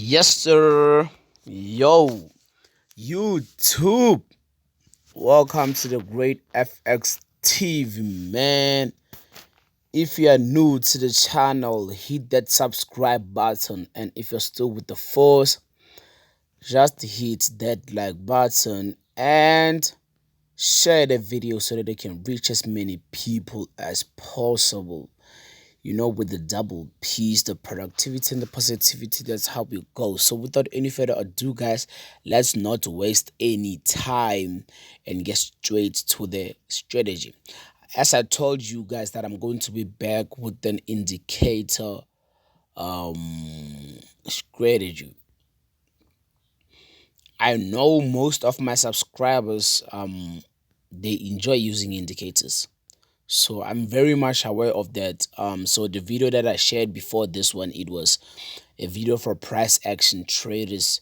Yes, sir. Yo, YouTube. Welcome to the Great FX TV, man. If you are new to the channel, hit that subscribe button. And if you're still with the force, just hit that like button and share the video so that they can reach as many people as possible. With the double P's, the productivity and the positivity, that's how we go. So without any further ado, guys, let's not waste any time and get straight to the strategy. As I told you guys that I'm going to be back with an indicator strategy. I know most of my subscribers they enjoy using indicators. So I'm very much aware of that. So the video that I shared before this one, it was a video for price action traders,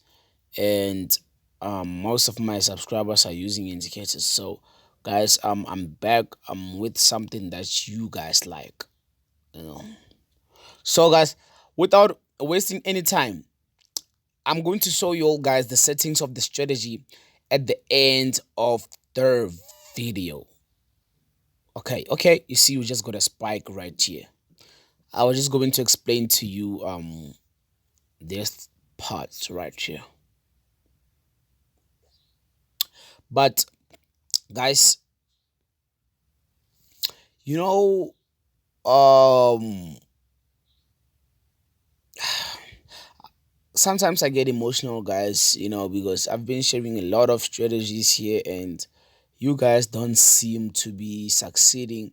and most of my subscribers are using indicators. So guys, I'm back with something that you guys like, So guys, without wasting any time, I'm going to show you all guys the settings of the strategy at the end of the video. Okay, you see we just got a spike right here. I was just going to explain to you this part right here. But guys, sometimes I get emotional, guys, because I've been sharing a lot of strategies here and you guys don't seem to be succeeding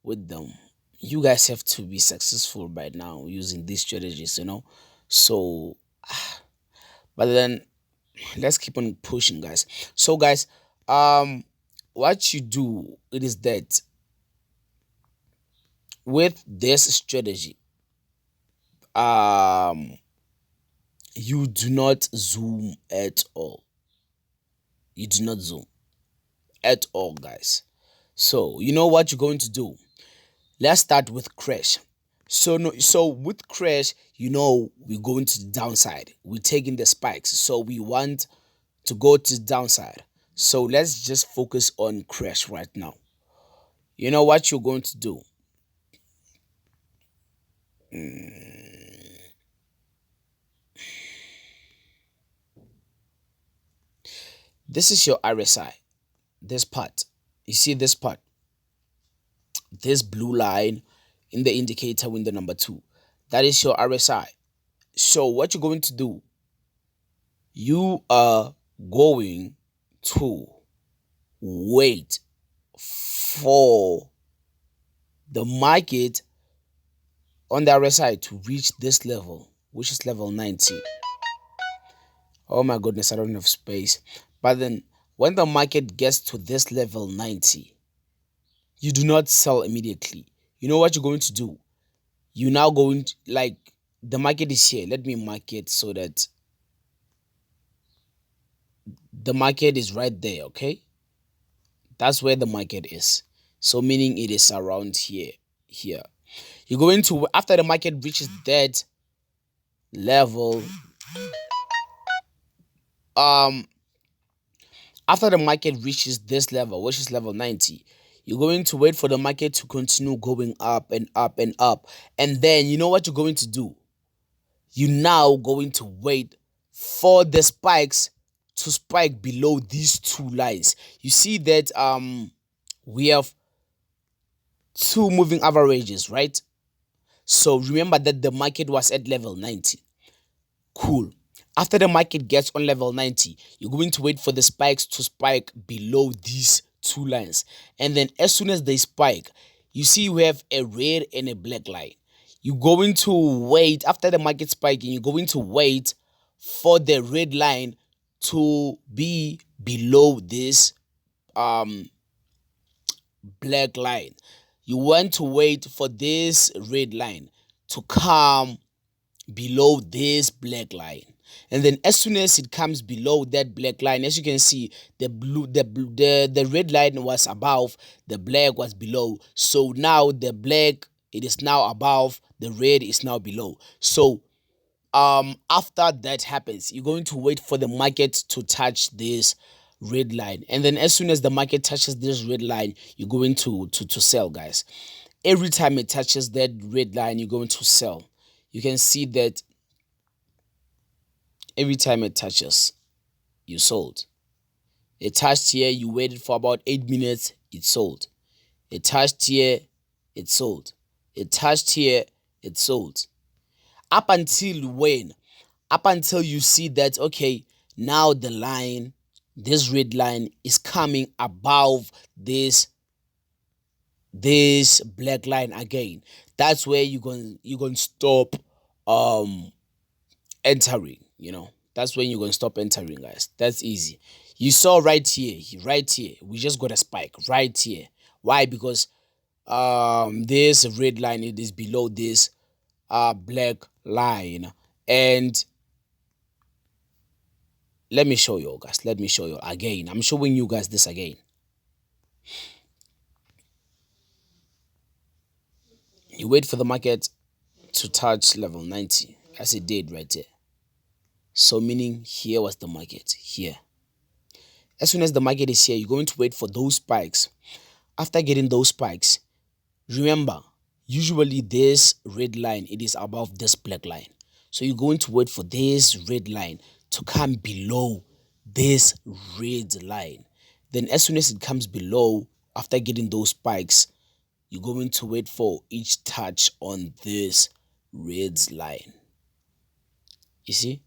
with them. You guys have to be successful by now using these strategies, So, but then let's keep on pushing, guys. So, guys, what you do, it is that with this strategy, you do not zoom at all. You do not zoom at all, guys. So you know what you're going to do. Let's start with crash. So with crash, we're going to the downside. We're taking the spikes, so we want to go to the downside. So let's just focus on crash right now. You know what you're going to do. This is your RSI. This part. You see this part? This blue line in the indicator window number 2. That is your RSI. So what you're going to do, you are going to wait for the market on the RSI to reach this level, which is level 90. Oh my goodness, I don't have space. But then when the market gets to this level 90, you do not sell immediately. You know what you're going to do? You're now going to, like, the market is here. Let me mark it so that the market is right there, okay? That's where the market is. So meaning it is around here. You're going to, after the market reaches that level, after the market reaches this level, which is level 90, you're going to wait for the market to continue going up and up and up. And then you know what you're going to do? You're now going to wait for the spikes to spike below these two lines. You see that we have two moving averages, right? So remember that the market was at level 90. Cool. After the market gets on level 90, you're going to wait for the spikes to spike below these two lines. And then as soon as they spike, you see we have a red and a black line. You're going to wait, after the market spiking, you're going to wait for the red line to be below this black line. You want to wait for this red line to come below this black line. And then as soon as it comes below that black line, as you can see, the red line was above, the black was below. So now the black, it is now above, the red is now below. So After that happens, you're going to wait for the market to touch this red line, and then as soon as the market touches this red line, you're going to sell, guys. Every time it touches that red line, you're going to sell. You can see that every time it touches, you sold. It touched here, you waited for about 8 minutes, it sold. It touched here, it sold. It touched here, it sold. Up until when? Up until you see that, okay, now the line, this red line is coming above this black line again. That's where you're going to stop entering, That's when you're going to stop entering, guys. That's easy. You saw right here. We just got a spike right here. Why? Because this red line, it is below this black line. And let me show you, guys. Let me show you again. I'm showing you guys this again. You wait for the market to touch level 90, as it did right there. So meaning here was the market, here. As soon as the market is here, you're going to wait for those spikes. After getting those spikes, remember, usually this red line, it is above this black line. So you're going to wait for this red line to come below this red line. Then as soon as it comes below, after getting those spikes, you're going to wait for each touch on this red line. You see?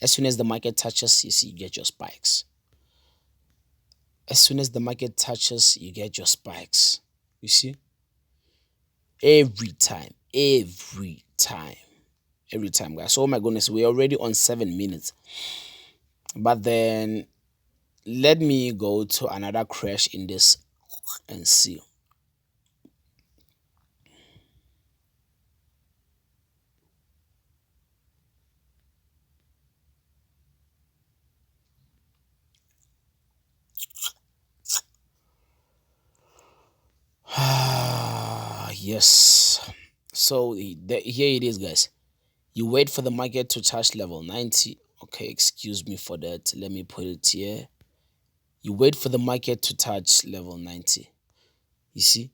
As soon as the market touches, you see, you get your spikes. As soon as the market touches, you get your spikes. You see? Every time, guys. Oh my goodness, we're already on 7 minutes. But then let me go to another crash in this and see. Yes. So here it is, guys. You wait for the market to touch level 90. Okay, excuse me for that. Let me put it here. You wait for the market to touch level 90. You see?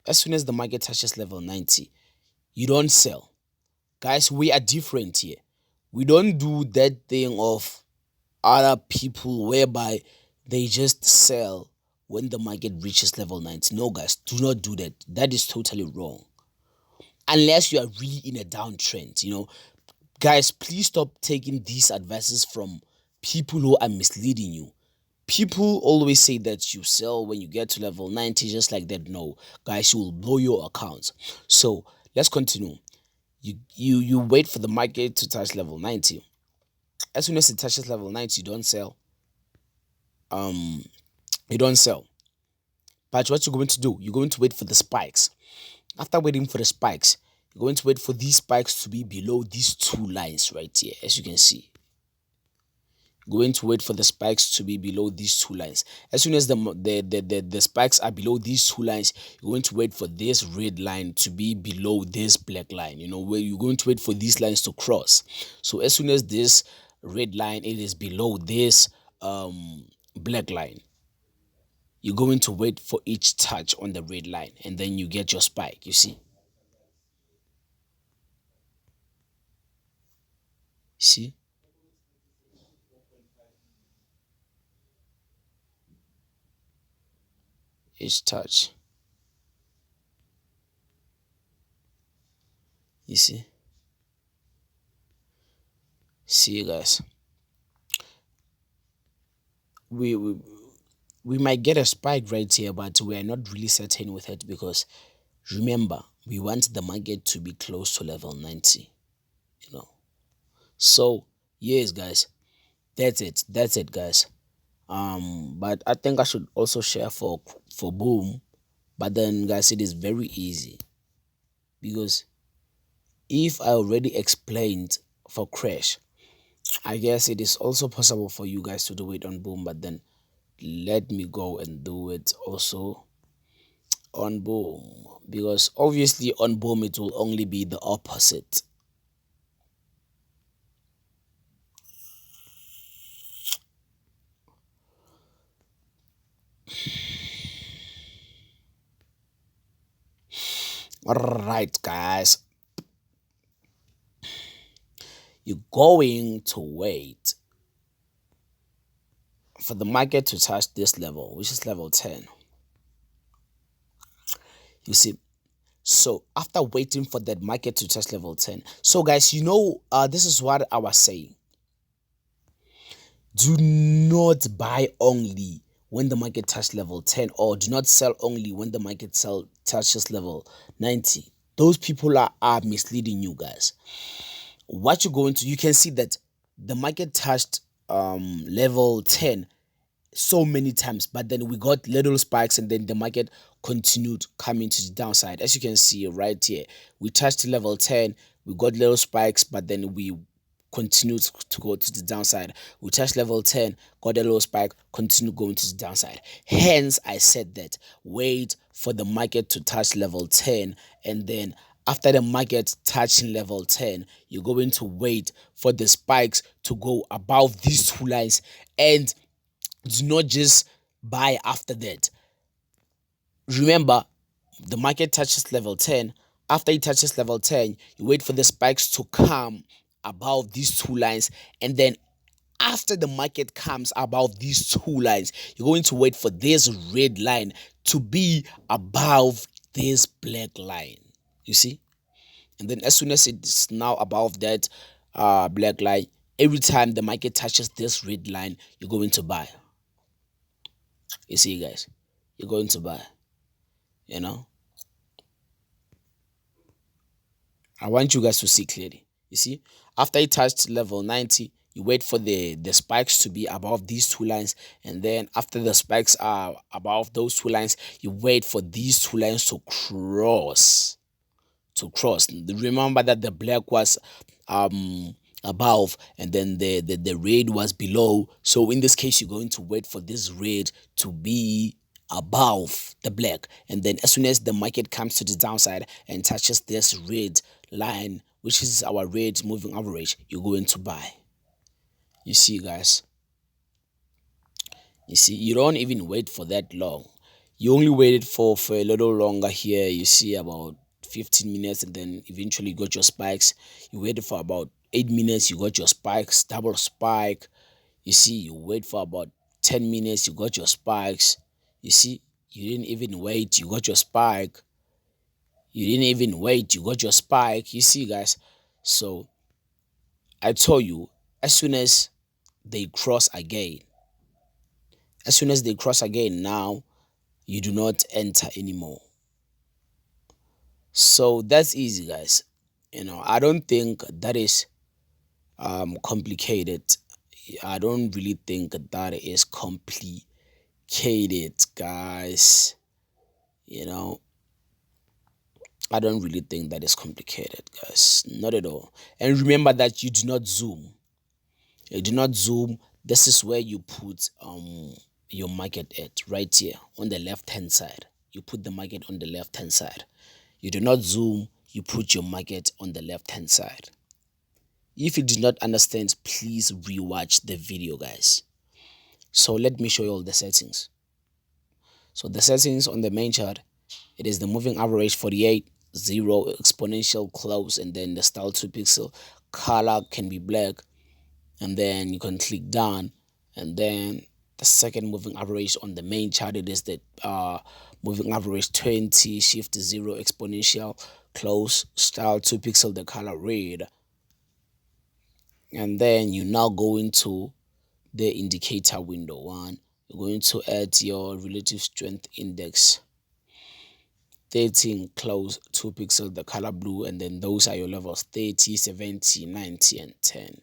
As soon as the market touches level 90, you don't sell. Guys, we are different here. We don't do that thing of other people whereby they just sell when the market reaches level 90. No, guys, do not do that. That is totally wrong. Unless you are really in a downtrend, Guys, please stop taking these advices from people who are misleading you. People always say that you sell when you get to level 90, just like that. No, guys, you will blow your accounts. So let's continue. You wait for the market to touch level 90. As soon as it touches level 90, you don't sell. You don't sell. But what you're going to do, you're going to wait for the spikes. After waiting for the spikes, you're going to wait for these spikes to be below these two lines right here, as you can see. You're going to wait for the spikes to be below these two lines. As soon as the spikes are below these two lines, you're going to wait for this red line to be below this black line. Where you're going to wait for these lines to cross. So as soon as this red line, it is below this black line, you're going to wait for each touch on the red line, and then you get your spike. You see, each touch. You see, guys, we might get a spike right here, but we are not really certain with it, because remember, we want the market to be close to level 90. So yes, guys, that's it, guys. But I think I should also share for boom. But then, guys, it is very easy, because if I already explained for crash, I guess it is also possible for you guys to do it on boom. But then let me go and do it also on boom, because obviously on boom it will only be the opposite. All right, guys, you're going to wait for the market to touch this level, which is level 10. You see, so after waiting for that market to touch level 10, so guys, this is what I was saying. Do not buy only when the market touches level 10, or do not sell only when the market touches level 90. Those people are misleading you guys. What you're going to, you can see that the market touched level 10 so many times, but then we got little spikes, and then the market continued coming to the downside. As you can see right here, we touched level 10, we got little spikes, but then we continued to go to the downside. We touched level 10, got a little spike, continue going to the downside. Hence I said that wait for the market to touch level 10, and then after the market touching level 10, you're going to wait for the spikes to go above these two lines, and do not just buy after that. Remember, the market touches level 10. After it touches level 10, you wait for the spikes to come above these two lines, and then after the market comes above these two lines, you're going to wait for this red line to be above this black line. You see? And then as soon as it's now above that black line, every time the market touches this red line, you're going to buy. You see, guys, you're going to buy. I want you guys to see clearly. You see, after it touched level 90, you wait for the spikes to be above these two lines, and then after the spikes are above those two lines, you wait for these two lines to cross. Remember that the black was above, and then the red was below. So in this case, you're going to wait for this red to be above the black, and then as soon as the market comes to the downside and touches this red line, which is our red moving average, you're going to buy. You see, guys, you see, you don't even wait for that long. You only waited for a little longer here. You see, about 15 minutes, and then eventually you got your spikes. You waited for about 8 minutes, you got your spikes, double spike. You see, you wait for about 10 minutes, you got your spikes. You see, you didn't even wait, you got your spike. You didn't even wait, you got your spike. You see, guys, so I told you, as soon as they cross again, now you do not enter anymore. So that's easy, guys. I don't think that is complicated. I don't really think that is complicated, guys. I don't really think that is complicated, guys. Not at all. And remember that you do not zoom. This is where you put your market at, right here on the left hand side. You put the market on the left hand side. You do not zoom, you put your market on the left hand side. If you did not understand, please rewatch the video, guys. So let me show you all the settings. So the settings on the main chart, it is the moving average 48, 0, exponential close, and then the style 2 pixel. Color can be black, and then you can click down, and then the second moving average on the main chart, it is the moving average 20, shift 0, exponential close, style 2 pixel, the color red. And then you now go into the indicator window. One, you're going to add your relative strength index 13, close, 2 pixel, the color blue, and then those are your levels 30, 70, 90, and 10.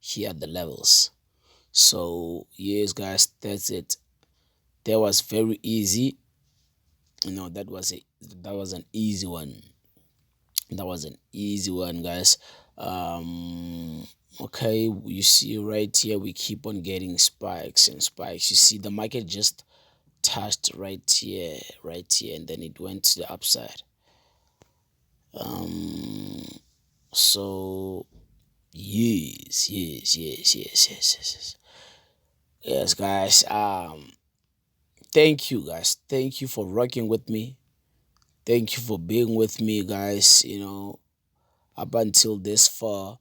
Here are the levels. So yes, guys, that's it. That was very easy. That was an easy one. That was an easy one, guys. Okay, you see right here, we keep on getting spikes and spikes. You see the market just touched right here, and then it went to the upside. So yes, guys. Thank you, guys. Thank you for rocking with me. Thank you for being with me, guys. Up until this far,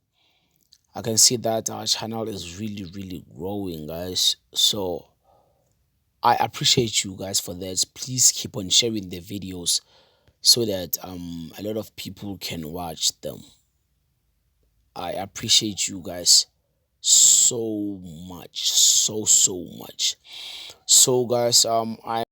I can see that our channel is really, really growing, guys. So I appreciate you guys for that. Please keep on sharing the videos so that a lot of people can watch them. I appreciate you guys so much, so much. So guys, I